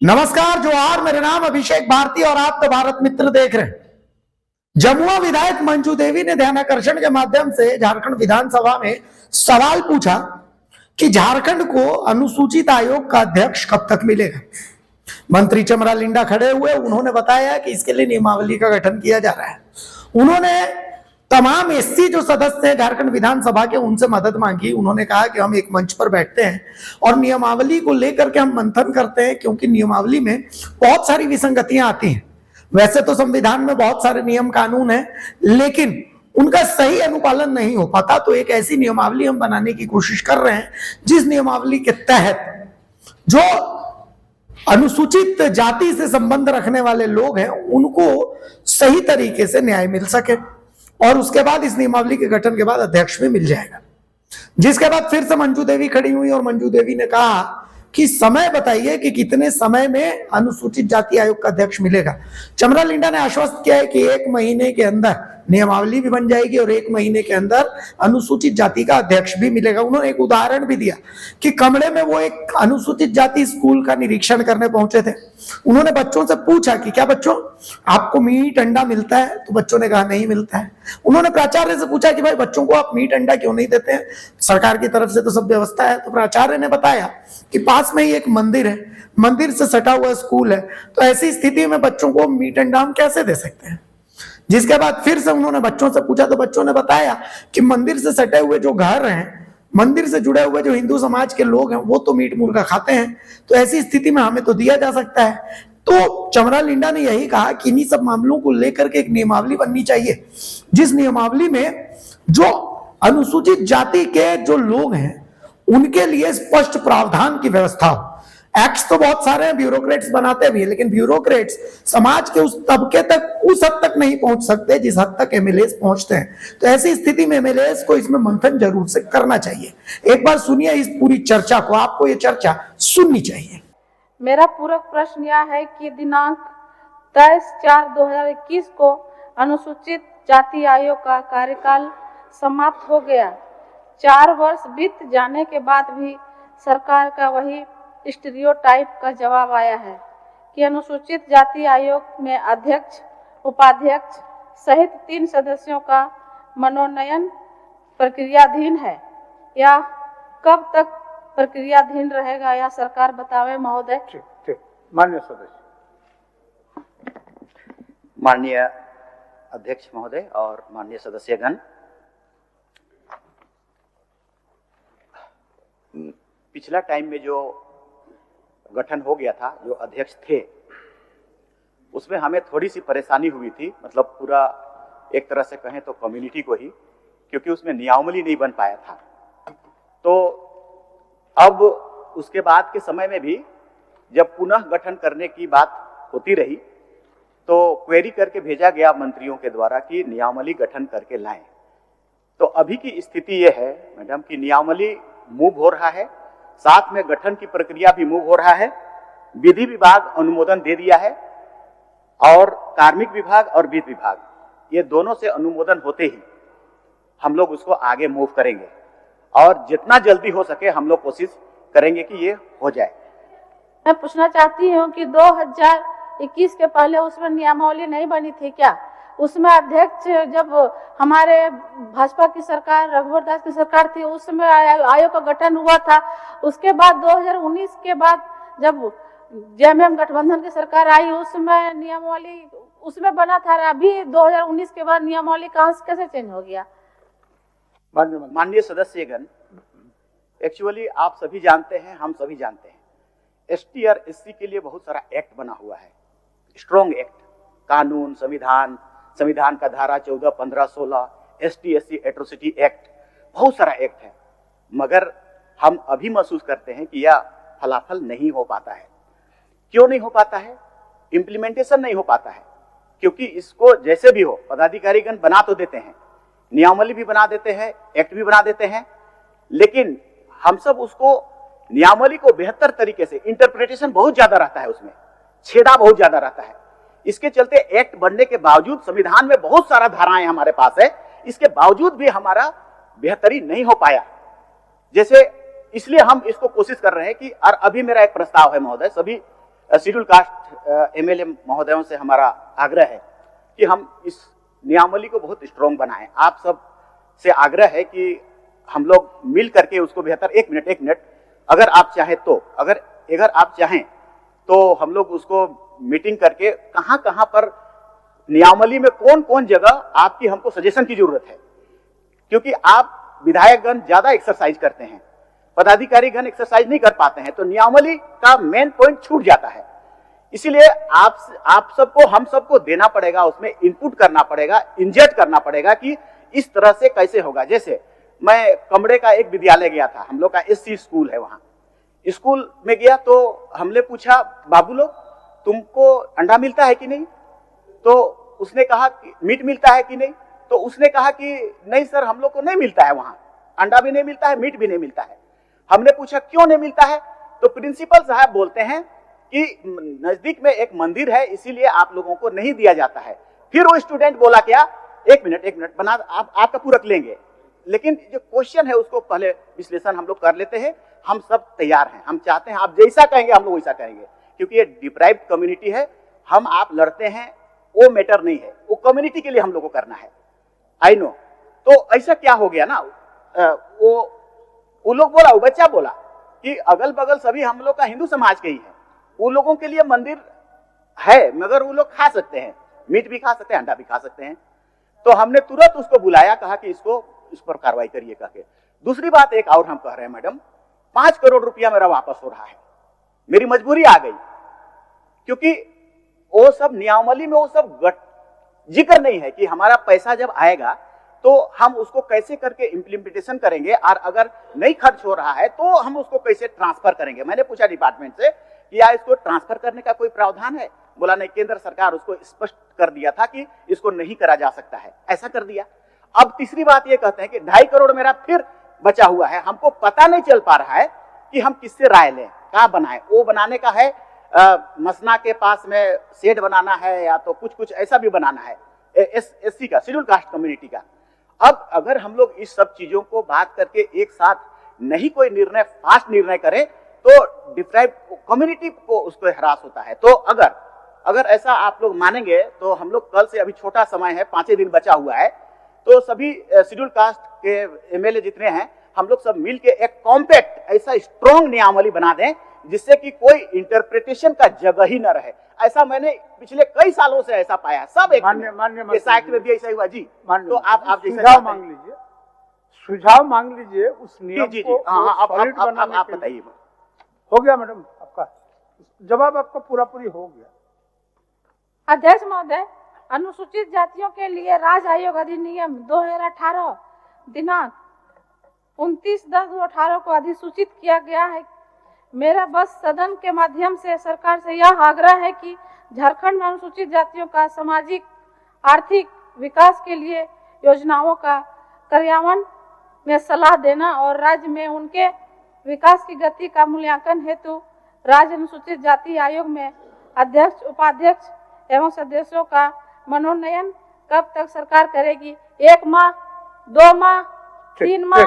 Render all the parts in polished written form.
नमस्कार जोहार, मेरा नाम अभिषेक भारती और आप तो भारत मित्र देख रहे हैं। जमुआ विधायक मंजू देवी ने ध्यानाकर्षण के माध्यम से झारखंड विधानसभा में सवाल पूछा कि झारखंड को अनुसूचित आयोग का अध्यक्ष कब तक मिलेगा। मंत्री चमरा लिंडा खड़े हुए, उन्होंने बताया कि इसके लिए नियमावली का गठन किया जा रहा है। उन्होंने तमाम एससी जो सदस्य हैं झारखंड विधानसभा के, उनसे मदद मांगी। उन्होंने कहा कि हम एक मंच पर बैठते हैं और नियमावली को लेकर के हम मंथन करते हैं, क्योंकि नियमावली में बहुत सारी विसंगतियां आती हैं। वैसे तो संविधान में बहुत सारे नियम कानून हैं, लेकिन उनका सही अनुपालन नहीं हो पाता। तो एक ऐसी नियमावली हम बनाने की कोशिश कर रहे हैं जिस नियमावली के तहत जो अनुसूचित जाति से संबंध रखने वाले लोग हैं उनको सही तरीके से न्याय मिल सके, और उसके बाद इस नियमावली के गठन के बाद अध्यक्ष भी मिल जाएगा। जिसके बाद फिर से मंजू देवी खड़ी हुई और मंजू देवी ने कहा कि समय बताइए कि कितने समय में अनुसूचित जाति आयोग का अध्यक्ष मिलेगा। चमरा लिंडा ने आश्वस्त किया है कि 1 महीने के अंदर नियमावली भी बन जाएगी और 1 महीने के अंदर अनुसूचित जाति का अध्यक्ष भी मिलेगा। उन्होंने एक उदाहरण भी दिया कि कमड़े में वो एक अनुसूचित जाति स्कूल का निरीक्षण करने पहुंचे थे। उन्होंने बच्चों से पूछा कि क्या बच्चों आपको मीट अंडा मिलता है, तो बच्चों ने कहा नहीं मिलता है। उन्होंने प्राचार्य से पूछा कि भाई बच्चों को आप मीट अंडा क्यों नहीं देते हैं, सरकार की तरफ से तो सब व्यवस्था है। तो प्राचार्य ने बताया कि पास में ही एक मंदिर है, मंदिर से सटा हुआ स्कूल है, तो ऐसी स्थिति में बच्चों को मीट अंडा हम कैसे दे सकते हैं। जिसके बाद फिर से उन्होंने बच्चों से पूछा तो बच्चों ने बताया कि मंदिर से सटे हुए जो घर हैं, मंदिर से जुड़े हुए जो हिंदू समाज के लोग हैं, वो तो मीट मुर्गा खाते हैं, तो ऐसी स्थिति में हमें तो दिया जा सकता है। तो चमरा लिंडा ने यही कहा कि इन्हीं सब मामलों को लेकर के एक नियमावली बननी चाहिए, जिस नियमावली में जो अनुसूचित जाति के जो लोग हैं उनके लिए स्पष्ट प्रावधान की व्यवस्था हो। एक्ट्स तो बहुत सारे हैं, ब्यूरोक्रेट्स बनाते भी हैं, लेकिन ब्यूरोक्रेट्स समाज के उस तबके तक, उस हद तक नहीं पहुंच सकते जिस हद तक एमएलएस पहुंचते हैं। तो ऐसी स्थिति में एमएलएस को इसमें मंथन जरूर से करना चाहिए। एक बार सुनिए इस पूरी चर्चा को, आपको ये चर्चा सुननी चाहिए। मेरा पूरक प्रश्न यह है कि दिनांक 23/4/2021 को अनुसूचित जाति आयोग का कार्यकाल समाप्त हो गया। 4 वर्ष बीत जाने के बाद भी सरकार का वही स्टीरियोटाइप का जवाब आया है कि अनुसूचित जाति आयोग में अध्यक्ष, उपाध्यक्ष सहित 3 सदस्यों का मनोनयन प्रक्रियाधीन है। या कब तक प्रक्रियाधीन रहेगा, या सरकार बतावे महोदय। ठीक। माननीय सदस्य। माननीय अध्यक्ष महोदय और माननीय सदस्यगण, पिछला टाइम में जो गठन हो गया था, जो अध्यक्ष थे, उसमें हमें थोड़ी सी परेशानी हुई थी, मतलब पूरा एक तरह से कहें तो कम्युनिटी को ही, क्योंकि उसमें नियमावली नहीं बन पाया था। तो अब उसके बाद के समय में भी जब पुनः गठन करने की बात होती रही तो क्वेरी करके भेजा गया मंत्रियों के द्वारा कि नियमावली गठन करके लाएं। तो अभी की स्थिति यह है मैडम कि नियमावली मूव हो रहा है, साथ में गठन की प्रक्रिया भी मूव हो रहा है। विधि विभाग अनुमोदन दे दिया है और कार्मिक विभाग और वित्त विभाग, ये दोनों से अनुमोदन होते ही हम लोग उसको आगे मूव करेंगे और जितना जल्दी हो सके हम लोग कोशिश करेंगे कि ये हो जाए। मैं पूछना चाहती हूँ कि 2021 के पहले उसमें नियमावली नहीं बनी थी क्या? उसमें अध्यक्ष जब हमारे भाजपा की सरकार, रघुवर दास की सरकार थी, उसमें आयोग का गठन हुआ था। उसके बाद 2019 के बाद जब जेएमएम गठबंधन की सरकार आई, उसमें नियमावली उसमें बना था। अभी 2019 के बाद नियमावली कहाँ से कैसे चेंज हो गया? माननीय सदस्यगण, एक्चुअली आप सभी जानते हैं, हम सभी जानते हैं, एसटी और एससी के लिए बहुत सारा एक्ट बना हुआ है, स्ट्रॉन्ग एक्ट, कानून, संविधान का धारा 14, 15, 16, एसटी एससी एट्रोसिटी एक्ट, बहुत सारा एक्ट है। मगर हम अभी महसूस करते हैं कि यह फलाफल नहीं हो पाता है। क्यों नहीं हो पाता है? इम्प्लीमेंटेशन नहीं हो पाता है, क्योंकि इसको जैसे भी हो पदाधिकारीगण बना तो देते हैं, नियमावली भी बना देते हैं, एक्ट भी बना देते हैं, लेकिन हम सब उसको नियमावली को बेहतर तरीके से, इंटरप्रिटेशन बहुत ज्यादा रहता है, उसमें छेड़ा बहुत ज्यादा रहता है। इसके चलते एक्ट बनने के बावजूद, संविधान में बहुत सारा धाराएं हमारे पास है, इसके बावजूद भी हमारा बेहतरी नहीं हो पाया। जैसे इसलिए हम इसको कोशिश कर रहे हैं कि, और अभी मेरा एक प्रस्ताव है महोदय, सभी शेड्यूल कास्ट एमएलए महोदयों से हमारा आग्रह है कि हम इस नियमावली को बहुत स्ट्रॉन्ग बनाएं। आप सब से आग्रह है कि हम लोग मिल करके उसको बेहतर, एक मिनट, अगर आप चाहें तो, अगर आप चाहें तो हम लोग उसको मीटिंग करके कहां कहां पर नियमावली में कौन कौन जगह आपकी हमको सजेशन की जरूरत है, क्योंकि आप विधायकगण ज्यादा एक्सरसाइज करते हैं, पदाधिकारी गण एक्सरसाइज नहीं कर पाते हैं, तो नियमावली का मेन पॉइंट छूट जाता है। इसीलिए आप सबको, हम सबको देना पड़ेगा, उसमें इनपुट करना पड़ेगा, इंजेक्ट करना पड़ेगा कि इस तरह से कैसे होगा। जैसे मैं कमरे का एक विद्यालय गया था, हम लोग का एससी स्कूल है, वहां स्कूल में गया तो हमने पूछा, बाबू लोग तुमको अंडा मिलता है कि नहीं? तो उसने कहा कि मीट मिलता है कि नहीं? तो उसने कहा कि नहीं सर, हम लोग को नहीं मिलता है, वहां अंडा भी नहीं मिलता है, मीट भी नहीं मिलता है। हमने पूछा क्यों नहीं मिलता है? तो प्रिंसिपल साहब बोलते हैं कि नजदीक में एक मंदिर है, इसीलिए आप लोगों को नहीं दिया जाता है। फिर वो स्टूडेंट बोला क्या, एक मिनट बना, आपका पूरक लेंगे, लेकिन जो क्वेश्चन है उसको पहले विश्लेषण हम लोग कर लेते हैं। हम सब तैयार हैं, हम चाहते हैं आप जैसा कहेंगे हम लोग वैसा करेंगे, क्योंकि ये डिप्राइव्ड कम्युनिटी है। हम आप लड़ते हैं वो मैटर नहीं है, वो कम्युनिटी के लिए हम लोग को करना है, आई नो। तो ऐसा क्या हो गया ना, वो लोग बोला, वो बच्चा बोला कि अगल बगल सभी हम लोग का हिंदू समाज के ही है, उन लोगों के लिए मंदिर है, मगर वो लोग खा सकते हैं, मीट भी खा सकते हैं, अंडा भी खा सकते हैं। तो हमने तुरंत उसको बुलाया, कहा कि इसको इस पर कार्रवाई करिए करके। दूसरी बात एक और हम कह रहे हैं, मैडम 5 करोड़ रुपया मेरा वापस हो रहा है, मेरी मजबूरी आ गई, क्योंकि वो सब नियमावली में वो सब जिक्र नहीं है कि हमारा पैसा जब आएगा तो हम उसको कैसे करके इम्प्लीमेंटेशन करेंगे, और अगर नहीं खर्च हो रहा है तो हम उसको कैसे ट्रांसफर करेंगे। मैंने पूछा डिपार्टमेंट से कि या इसको ट्रांसफर करने का कोई प्रावधान है? बोला नहीं, केंद्र सरकार उसको स्पष्ट कर दिया था कि इसको नहीं करा जा सकता है, ऐसा कर दिया। अब तीसरी बात ये कहते हैं कि 2.5 करोड़ मेरा फिर बचा हुआ है, हमको पता नहीं चल पा रहा है कि हम किससे राय लें, कहाँ बनाए। वो बनाने का है मसना के पास में शेड बनाना है, या तो कुछ ऐसा भी बनाना है, एससी का, शेड्यूल कास्ट कम्युनिटी का। अब अगर हम लोग इस सब चीजों को बात करके एक साथ नहीं कोई निर्णय, फास्ट निर्णय करें, तो डिप्राइव कम्युनिटी को उसको हरास होता है। तो अगर ऐसा आप लोग मानेंगे तो हम लोग कल से, अभी छोटा समय है, 5 दिन बचा हुआ है, तो सभी शेड्यूल कास्ट के एमएलए जितने हैं, हम लोग सब मिलके एक कॉम्पैक्ट ऐसा स्ट्रॉन्ग नियमावली बना दें जिससे कि कोई इंटरप्रिटेशन का जगह ही न रहे। ऐसा मैंने पिछले कई सालों से ऐसा पाया, सब एक मान्य इस एक्ट में भी ऐसा हुआ जी। तो आप जैसा सुझाव मांग लीजिए, सुझाव मांग लीजिए उस नियम जी को आप बनाने बताइए। हो गया मैडम, आपका जवाब आपका पूरी हो गया। अध्यक्ष महोदय, अनुसूचित जातियों के लिए राज्य आयोग अधिनियम 2018 दिनांक 29/10/2018 को अधिसूचित किया गया है। मेरा बस सदन के माध्यम से सरकार से यह आग्रह है कि झारखंड में अनुसूचित जातियों का सामाजिक आर्थिक विकास के लिए योजनाओं का कार्यान्वयन में सलाह देना और राज्य में उनके विकास की गति का मूल्यांकन हेतु राज्य अनुसूचित जाति आयोग में अध्यक्ष, उपाध्यक्ष एवं सदस्यों का मनोनयन कब तक सरकार करेगी? 1 माह, 2 माह, 3 माह?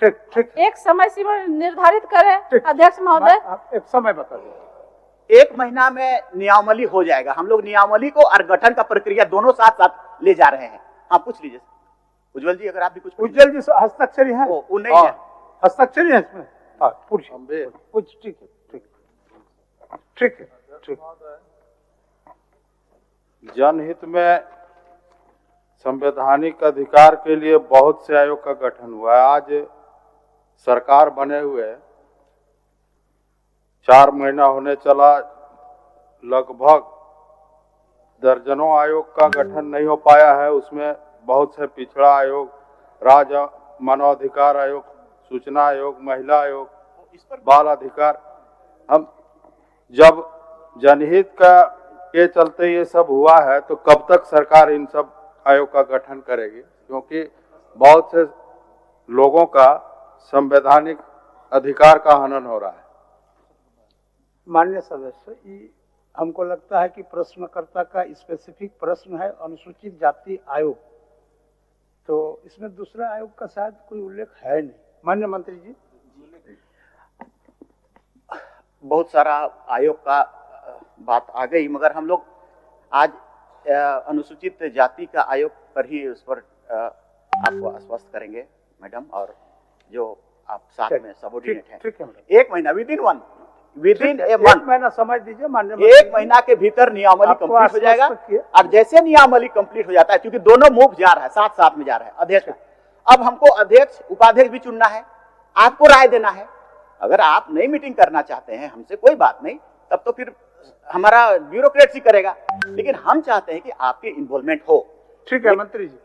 ठीक। एक समय सीमा निर्धारित करें अध्यक्ष महोदय। आप एक समय बता दीजिए। 1 महीना में नियमावली हो जाएगा। हम लोग नियमावली को और गठन का प्रक्रिया दोनों साथ साथ ले जा रहे हैं। आप पूछ लीजिए उज्जवल जी, अगर आप भी कुछ। उज्जवल जी हस्ताक्षरी है? वो नहीं है, हस्ताक्षरी है इसमें। पूछिए कुछ। ठीक है। जनहित में संवैधानिक अधिकार के लिए बहुत से आयोग का गठन हुआ है। आज सरकार बने हुए 4 महीना होने चला, लगभग दर्जनों आयोग का गठन नहीं हो पाया है। उसमें बहुत से पिछड़ा आयोग, राज्य मानवाधिकार आयोग, सूचना आयोग, महिला आयोग, बाल अधिकार। हम जब जनहित का के चलते ये सब हुआ है, तो कब तक सरकार इन सब आयोग का गठन करेगी? क्योंकि बहुत से लोगों का संवैधानिक अधिकार का हनन हो रहा है। माननीय सदस्य, हमको लगता है कि प्रश्नकर्ता का स्पेसिफिक प्रश्न है अनुसूचित जाति आयोग, तो इसमें दूसरा आयोग का शायद कोई उल्लेख है नहीं। माननीय मंत्री जी, बहुत सारा आयोग का बात आ गई, मगर हम लोग आज अनुसूचित जाति का आयोग पर ही उस पर आपको आश्वस्त करेंगे मैडम, और जो आप साथ में सबोर्डिनेट हैं। ठीक है मैडम, एक महीना विद इन ए एक मंथ, महीना समय दीजिए माननीय एक महीना के भीतर नियमावली आपको कंप्लीट हो जाएगा। आश्वस्त किया। अब जैसे नियमावली कंप्लीट हो जाता है, क्योंकि दोनों मूव जा रहा है, साथ साथ में जा रहा है अध्यक्ष, अब हमको अध्यक्ष उपाध्यक्ष भी चुनना है, आपको राय देना है। अगर आप नई मीटिंग करना चाहते हैं हमसे कोई बात नहीं, तब तो फिर हमारा ब्यूरोक्रेट्स ही करेगा, लेकिन हम चाहते हैं कि आपकी इन्वॉल्वमेंट हो। ठीक है मंत्री जी।